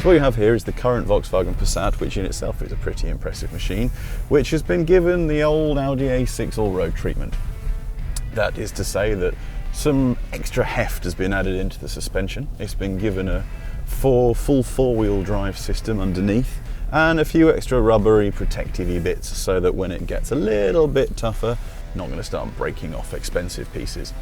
So what you have here is the current Volkswagen Passat, which in itself is a pretty impressive machine, which has been given the old Audi A6 Allroad treatment. That is to say that some extra heft has been added into the suspension. It's been given a full four-wheel drive system underneath and a few extra rubbery protective-y bits so that when it gets a little bit tougher, not going to start breaking off expensive pieces.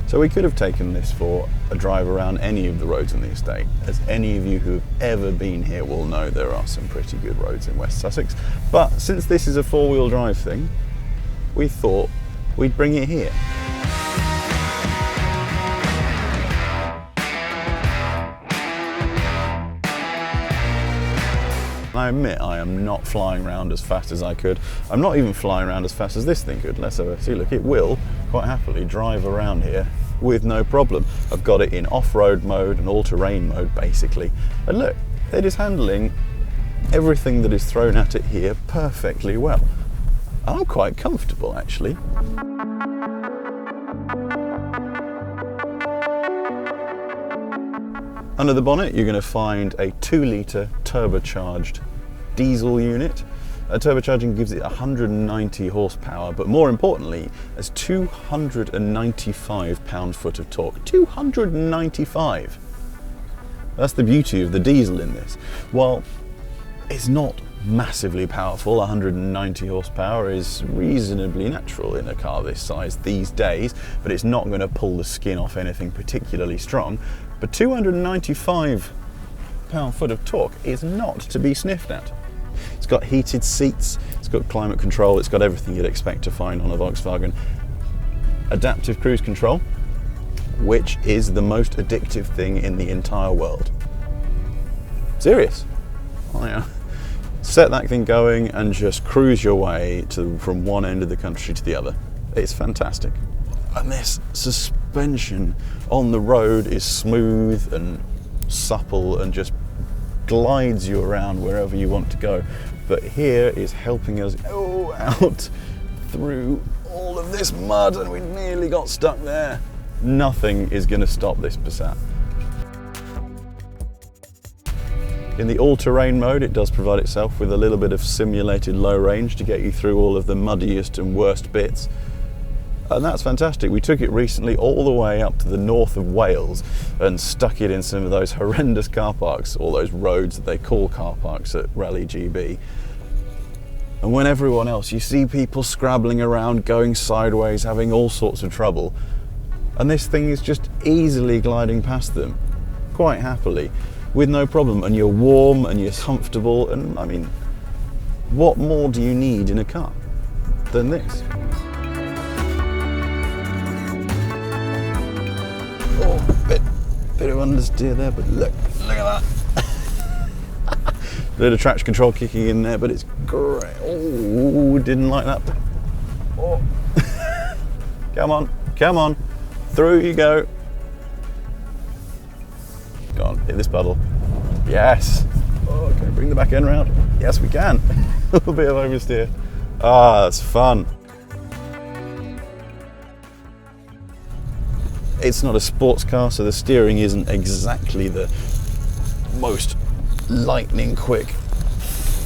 So we could have taken this for a drive around any of the roads on the estate. As any of you who have ever been here will know, there are some pretty good roads in West Sussex. But since this is a four-wheel drive thing, we thought we'd bring it here. I admit I am not flying around as fast as I could. I'm not even flying around as fast as this thing could. Let's have a see. Look, it will quite happily drive around here with no problem. I've got it in off-road mode and all-terrain mode basically. And look, it is handling everything that is thrown at it here perfectly well. I'm quite comfortable actually. Under the bonnet you're going to find a 2-litre turbocharged diesel unit. Turbocharging gives it 190 horsepower, but more importantly, has 295 pound-foot of torque. 295! That's the beauty of the diesel in this. While it's not massively powerful, 190 horsepower is reasonably natural in a car this size these days, but it's not going to pull the skin off anything particularly strong. But 295 pound-foot of torque is not to be sniffed at. It's got heated seats, it's got climate control, it's got everything you'd expect to find on a Volkswagen. Adaptive cruise control, which is the most addictive thing in the entire world. Serious. Oh yeah. Set that thing going and just cruise your way from one end of the country to the other. It's fantastic. And this suspension on the road is smooth and supple and just glides you around wherever you want to go. But here is helping us out through all of this mud, and we nearly got stuck there. Nothing is going to stop this Passat. In the all-terrain mode, it does provide itself with a little bit of simulated low range to get you through all of the muddiest and worst bits. And that's fantastic. We took it recently all the way up to the north of Wales and stuck it in some of those horrendous car parks, all those roads that they call car parks at Rally GB. And when everyone else, you see people scrabbling around, going sideways, having all sorts of trouble, and this thing is just easily gliding past them, quite happily, with no problem. And you're warm and you're comfortable, and I mean, what more do you need in a car than this? Oh, bit of understeer there, but look at that. Bit of traction control kicking in there, but it's great. Oh, didn't like that. Oh. Come on, through you go. Go on, hit this puddle. Yes. Oh, can we bring the back end round? Yes, we can. A little bit of oversteer. Ah, that's fun. It's not a sports car, so the steering isn't exactly the most lightning quick,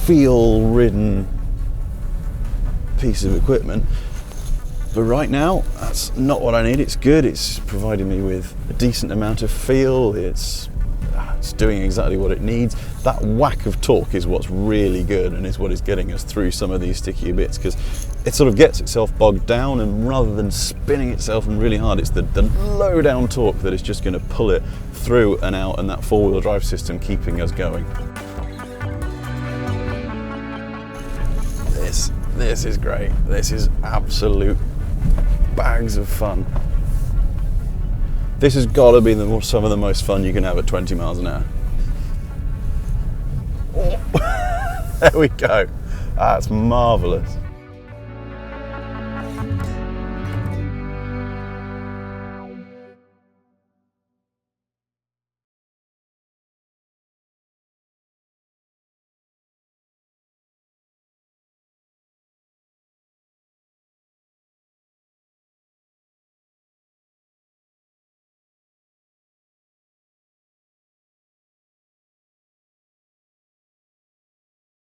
feel-ridden piece of equipment. But right now, that's not what I need. It's good. It's providing me with a decent amount of feel. It's doing exactly what it needs. That whack of torque is what's really good and is what is getting us through some of these stickier bits, because it sort of gets itself bogged down, and rather than spinning itself and really hard, it's the low down torque that is just going to pull it through and out, and that four-wheel drive system keeping us going. This is great. This is absolute bags of fun. This has got to be some of the most fun you can have at 20 miles an hour. Oh. There we go. That's marvellous.